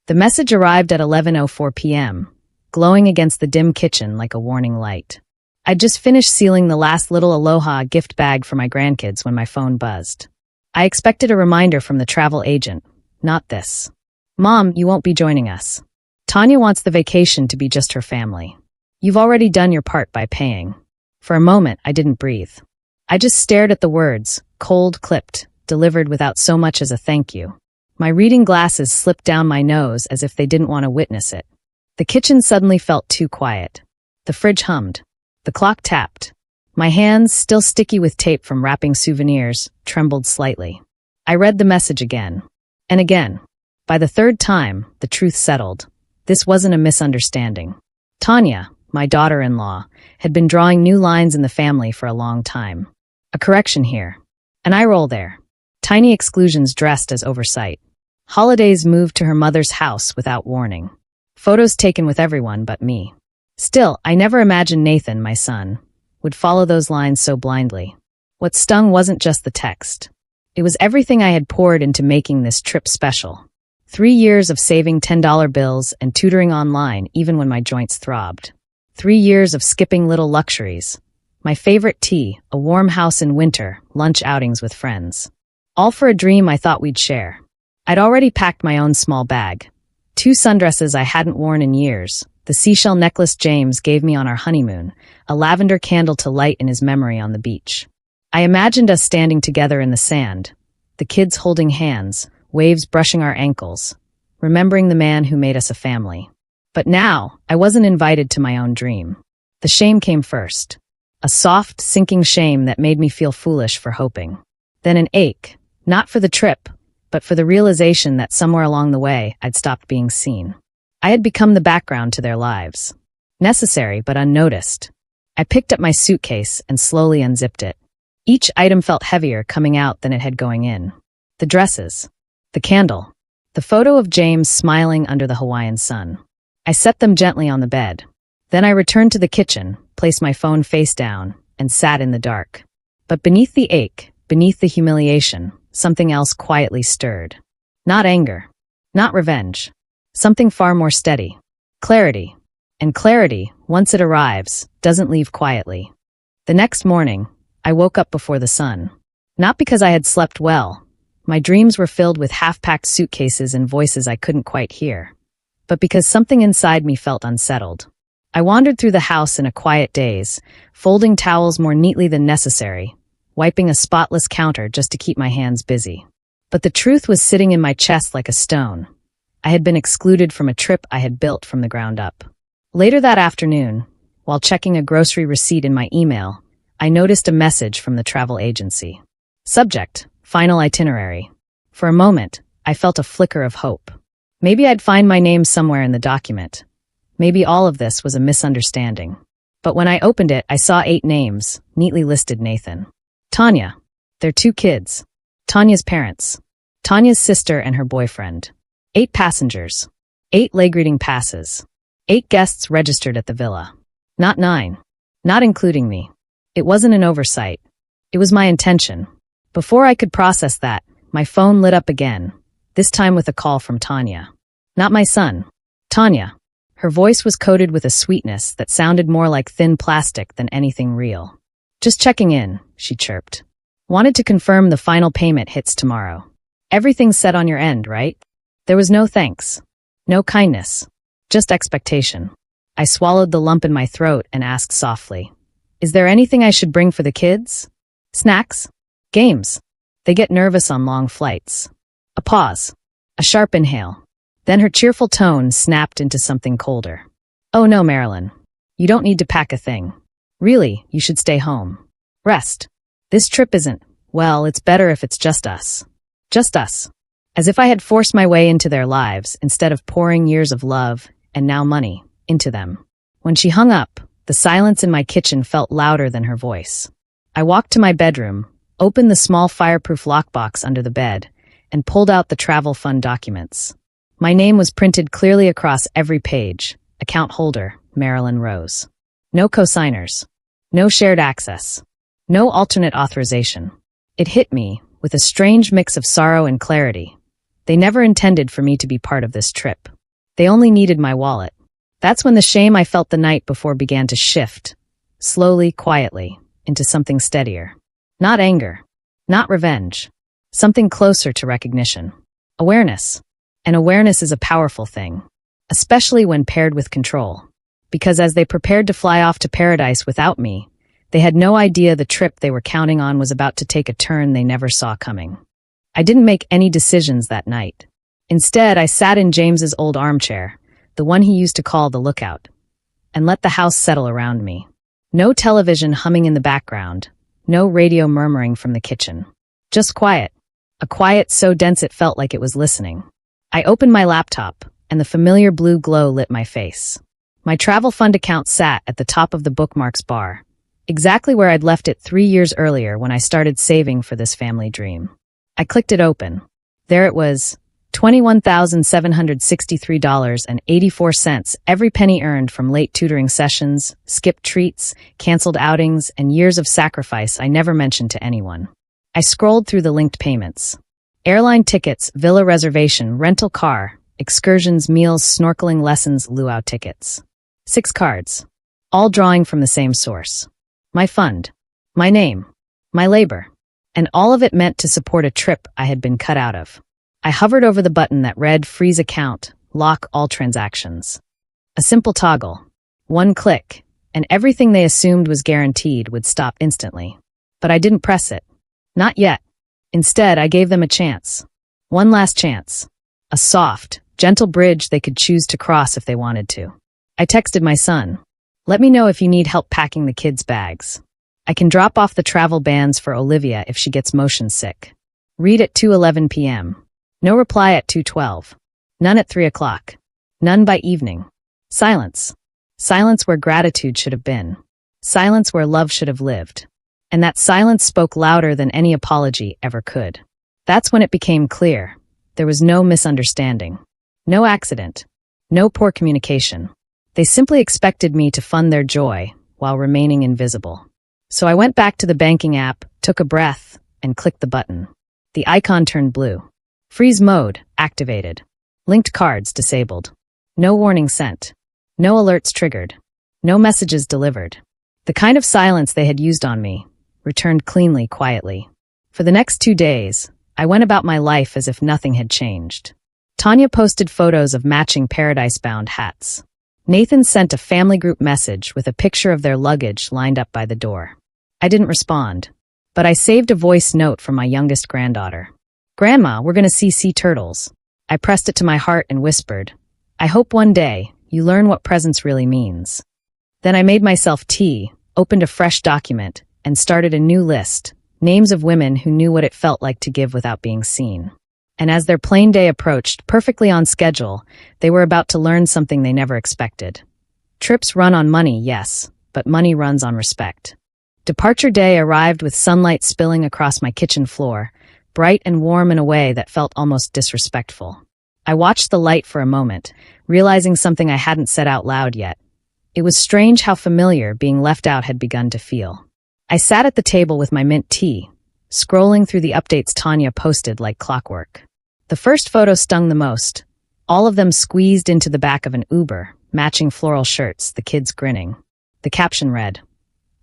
The message arrived at 11:04 p.m., glowing against the dim kitchen like a warning light. I'd just finished sealing the last little Aloha gift bag for my grandkids when my phone buzzed. I expected a reminder from the travel agent, not this. Mom, you won't be joining us. Tanya wants the vacation to be just her family. You've already done your part by paying. For a moment, I didn't breathe. I just stared at the words, cold clipped, delivered without so much as a thank you. My reading glasses slipped down my nose as if they didn't want to witness it. The kitchen suddenly felt too quiet. The fridge hummed. The clock tapped. My hands, still sticky with tape from wrapping souvenirs, trembled slightly. I read the message again. And again. By the third time, the truth settled. This wasn't a misunderstanding. Tanya, my daughter-in-law, had been drawing new lines in the family for a long time. A correction here. An eye roll there. Tiny exclusions dressed as oversight. Holidays moved to her mother's house without warning. Photos taken with everyone but me. Still, I never imagined Nathan, my son, would follow those lines so blindly. What stung wasn't just the text. It was everything I had poured into making this trip special. 3 years of saving $10 bills and tutoring online even when my joints throbbed. 3 years of skipping little luxuries. My favorite tea, a warm house in winter, lunch outings with friends. All for a dream I thought we'd share. I'd already packed my own small bag. 2 sundresses I hadn't worn in years, the seashell necklace James gave me on our honeymoon, a lavender candle to light in his memory on the beach. I imagined us standing together in the sand, the kids holding hands, waves brushing our ankles, remembering the man who made us a family. But now, I wasn't invited to my own dream. The shame came first. A soft, sinking shame that made me feel foolish for hoping. Then an ache, not for the trip, but for the realization that somewhere along the way, I'd stopped being seen. I had become the background to their lives. Necessary, but unnoticed. I picked up my suitcase and slowly unzipped it. Each item felt heavier coming out than it had going in. The dresses. The candle. The photo of James smiling under the Hawaiian sun. I set them gently on the bed. Then I returned to the kitchen, placed my phone face down, and sat in the dark. But beneath the ache, beneath the humiliation, something else quietly stirred. Not anger. Not revenge. Something far more steady. Clarity. And clarity, once it arrives, doesn't leave quietly. The next morning, I woke up before the sun. Not because I had slept well. My dreams were filled with half-packed suitcases and voices I couldn't quite hear. But because something inside me felt unsettled. I wandered through the house in a quiet daze, folding towels more neatly than necessary, wiping a spotless counter just to keep my hands busy. But the truth was sitting in my chest like a stone. I had been excluded from a trip I had built from the ground up. Later that afternoon, while checking a grocery receipt in my email, I noticed a message from the travel agency. Subject, final itinerary. For a moment, I felt a flicker of hope. Maybe I'd find my name somewhere in the document. Maybe all of this was a misunderstanding. But when I opened it, I saw 8 names, neatly listed Nathan. Tanya. Their 2 kids. Tanya's parents. Tanya's sister and her boyfriend. 8 passengers. 8 leg reading passes. 8 guests registered at the villa. Not 9. Not including me. It wasn't an oversight. It was my intention. Before I could process that, my phone lit up again, this time with a call from Tanya. Not my son. Tanya. Her voice was coated with a sweetness that sounded more like thin plastic than anything real. Just checking in, she chirped. Wanted to confirm the final payment hits tomorrow. Everything's set on your end, right? There was no thanks. No kindness. Just expectation. I swallowed the lump in my throat and asked softly, "Is there anything I should bring for the kids? Snacks? Games?" They get nervous on long flights. A pause. A sharp inhale. Then her cheerful tone snapped into something colder. "Oh no, Marilyn. You don't need to pack a thing. Really, you should stay home. Rest. This trip isn't, well, it's better if it's just us. Just us." As if I had forced my way into their lives instead of pouring years of love, and now money, into them. When she hung up, the silence in my kitchen felt louder than her voice. I walked to my bedroom, opened the small fireproof lockbox under the bed, and pulled out the travel fund documents. My name was printed clearly across every page. Account holder, Marilyn Rose. No co-signers. No shared access. No alternate authorization. It hit me, with a strange mix of sorrow and clarity. They never intended for me to be part of this trip. They only needed my wallet. That's when the shame I felt the night before began to shift, slowly, quietly, into something steadier. Not anger, not revenge, something closer to recognition. Awareness. And awareness is a powerful thing, especially when paired with control. Because as they prepared to fly off to paradise without me, they had no idea the trip they were counting on was about to take a turn they never saw coming. I didn't make any decisions that night. Instead, I sat in James's old armchair, the one he used to call the lookout, and let the house settle around me. No television humming in the background, no radio murmuring from the kitchen. Just quiet. A quiet so dense it felt like it was listening. I opened my laptop, and the familiar blue glow lit my face. My travel fund account sat at the top of the bookmarks bar, exactly where I'd left it 3 years earlier when I started saving for this family dream. I clicked it open. There it was, $21,763.84, every penny earned from late tutoring sessions, skipped treats, canceled outings, and years of sacrifice I never mentioned to anyone. I scrolled through the linked payments. Airline tickets, villa reservation, rental car, excursions, meals, snorkeling lessons, luau tickets. 6 cards, all drawing from the same source. My fund, my name, my labor, and all of it meant to support a trip I had been cut out of. I hovered over the button that read freeze account, lock all transactions. A simple toggle. One click, and everything they assumed was guaranteed would stop instantly. But I didn't press it. Not yet. Instead, I gave them a chance. One last chance. A soft, gentle bridge they could choose to cross if they wanted to. I texted my son. Let me know if you need help packing the kids' bags. I can drop off the travel bans for Olivia if she gets motion sick. Read at 2:11 p.m. No reply at 2:12. None at 3 o'clock. None by evening. Silence. Silence where gratitude should have been. Silence where love should have lived. And that silence spoke louder than any apology ever could. That's when it became clear. There was no misunderstanding. No accident. No poor communication. They simply expected me to fund their joy while remaining invisible. So I went back to the banking app, took a breath, and clicked the button. The icon turned blue. Freeze mode activated. Linked cards disabled. No warning sent. No alerts triggered. No messages delivered. The kind of silence they had used on me returned cleanly, quietly. For the next 2 days, I went about my life as if nothing had changed. Tanya posted photos of matching paradise-bound hats. Nathan sent a family group message with a picture of their luggage lined up by the door. I didn't respond, but I saved a voice note from my youngest granddaughter. Grandma, we're going to see sea turtles. I pressed it to my heart and whispered, I hope one day you learn what presence really means. Then I made myself tea, opened a fresh document, and started a new list, names of women who knew what it felt like to give without being seen. And as their plane day approached, perfectly on schedule, they were about to learn something they never expected. Trips run on money, yes, but money runs on respect. Departure day arrived with sunlight spilling across my kitchen floor, bright and warm in a way that felt almost disrespectful. I watched the light for a moment, realizing something I hadn't said out loud yet. It was strange how familiar being left out had begun to feel. I sat at the table with my mint tea, scrolling through the updates Tanya posted like clockwork. The first photo stung the most, all of them squeezed into the back of an Uber, matching floral shirts, the kids grinning. The caption read,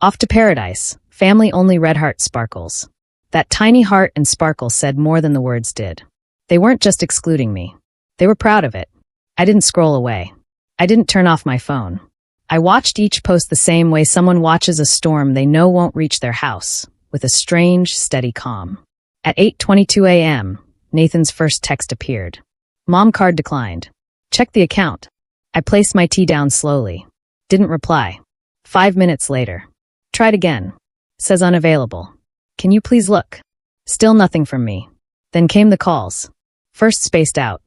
Off to paradise, family only red heart sparkles. That tiny heart and sparkle said more than the words did. They weren't just excluding me. They were proud of it. I didn't scroll away. I didn't turn off my phone. I watched each post the same way someone watches a storm they know won't reach their house, with a strange, steady calm. At 8:22 a.m., Nathan's first text appeared. Mom card declined. Check the account. I placed my tea down slowly. Didn't reply. 5 minutes later. Tried again. Says unavailable. Can you please look? Still nothing from me. Then came the calls. First spaced out.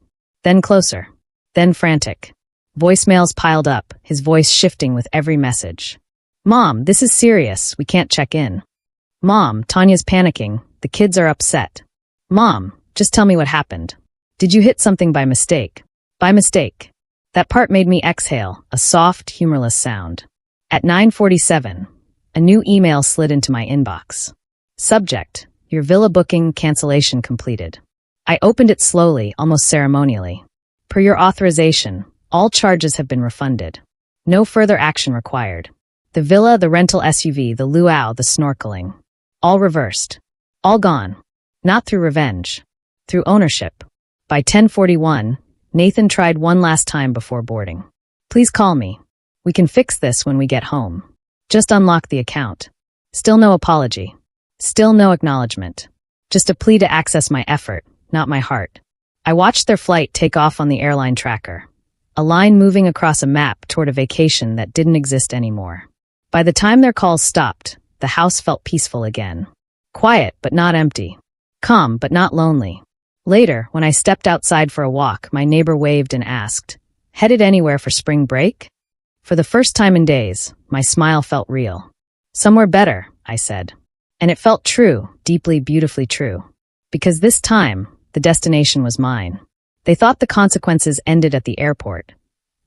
Then closer. Then frantic. Voicemails piled up, his voice shifting with every message. Mom, this is serious. We can't check in. Mom, Tanya's panicking. The kids are upset. Mom, just tell me what happened. Did you hit something by mistake? By mistake. That part made me exhale, a soft, humorless sound. At 9:47, a new email slid into my inbox. Subject, your villa booking cancellation completed. I opened it slowly, almost ceremonially. Per your authorization, All charges have been refunded. No further action required. The villa, the rental SUV, the luau, the snorkeling. All reversed. All gone. Not through revenge. Through ownership. By 10:41, Nathan tried one last time before boarding. Please call me. We can fix this when we get home. Just unlock the account. Still no apology. Still no acknowledgement. Just a plea to access my effort, not my heart. I watched their flight take off on the airline tracker. A line moving across a map toward a vacation that didn't exist anymore. By the time their calls stopped, the house felt peaceful again. Quiet, but not empty. Calm, but not lonely. Later, when I stepped outside for a walk, my neighbor waved and asked, "Headed anywhere for spring break?" For the first time in days, my smile felt real. "Somewhere better," I said. And it felt true, deeply, beautifully true. Because this time, the destination was mine. They thought the consequences ended at the airport.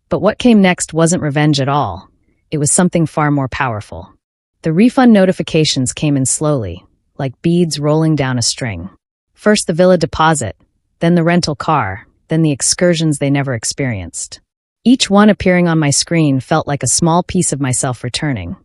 But what came next wasn't revenge at all. It was something far more powerful. The refund notifications came in slowly, like beads rolling down a string. First the villa deposit, then the rental car, then the excursions they never experienced. Each one appearing on my screen felt like a small piece of myself returning.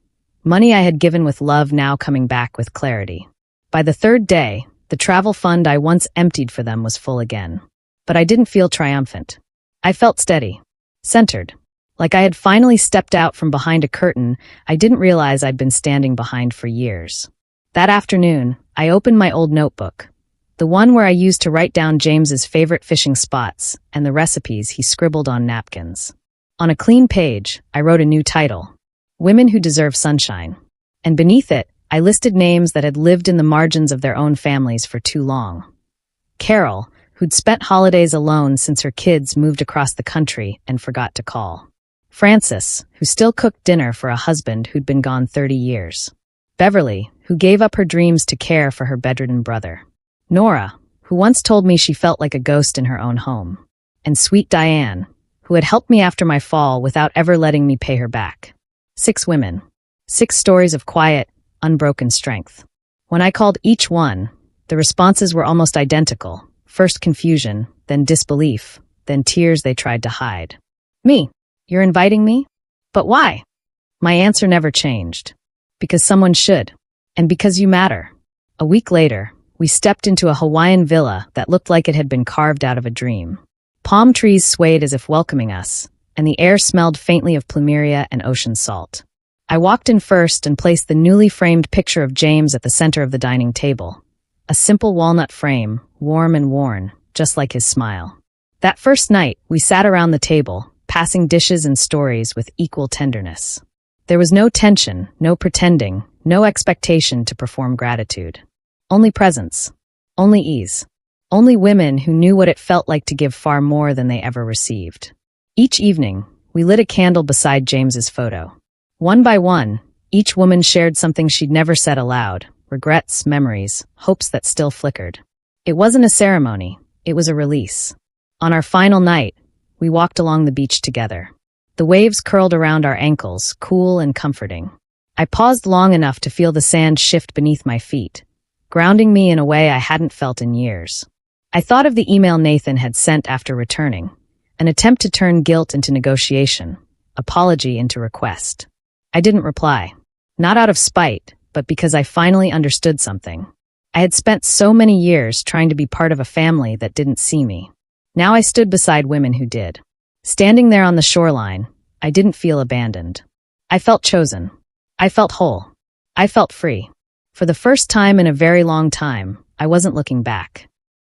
Money I had given with love now coming back with clarity. By the third day, the travel fund I once emptied for them was full again. But I didn't feel triumphant. I felt steady, centered. Like I had finally stepped out from behind a curtain I didn't realize I'd been standing behind for years. That afternoon, I opened my old notebook. The one where I used to write down James's favorite fishing spots and the recipes he scribbled on napkins. On a clean page, I wrote a new title, Women Who Deserve Sunshine. And beneath it, I listed names that had lived in the margins of their own families for too long. Carol, who'd spent holidays alone since her kids moved across the country and forgot to call. Frances, who still cooked dinner for a husband who'd been gone 30 years. Beverly, who gave up her dreams to care for her bedridden brother. Nora, who once told me she felt like a ghost in her own home. And sweet Diane, who had helped me after my fall without ever letting me pay her back. 6 women. 6 stories of quiet, unbroken strength. When I called each one, the responses were almost identical. First confusion, then disbelief, then tears they tried to hide. Me? You're inviting me? But why? My answer never changed. Because someone should. And because you matter. A week later, we stepped into a Hawaiian villa that looked like it had been carved out of a dream. Palm trees swayed as if welcoming us, and the air smelled faintly of plumeria and ocean salt. I walked in first and placed the newly framed picture of James at the center of the dining table. A simple walnut frame, warm and worn, just like his smile. That first night, we sat around the table, passing dishes and stories with equal tenderness. There was no tension, no pretending, no expectation to perform gratitude. Only presence. Only ease. Only women who knew what it felt like to give far more than they ever received. Each evening, we lit a candle beside James's photo. One by one, each woman shared something she'd never said aloud, regrets, memories, hopes that still flickered. It wasn't a ceremony, it was a release. On our final night, we walked along the beach together. The waves curled around our ankles, cool and comforting. I paused long enough to feel the sand shift beneath my feet, grounding me in a way I hadn't felt in years. I thought of the email Nathan had sent after returning, an attempt to turn guilt into negotiation, apology into request. I didn't reply, not out of spite, but because I finally understood something. I had spent so many years trying to be part of a family that didn't see me. Now I stood beside women who did. Standing there on the shoreline, I didn't feel abandoned. I felt chosen. I felt whole. I felt free. For the first time in a very long time, I wasn't looking back.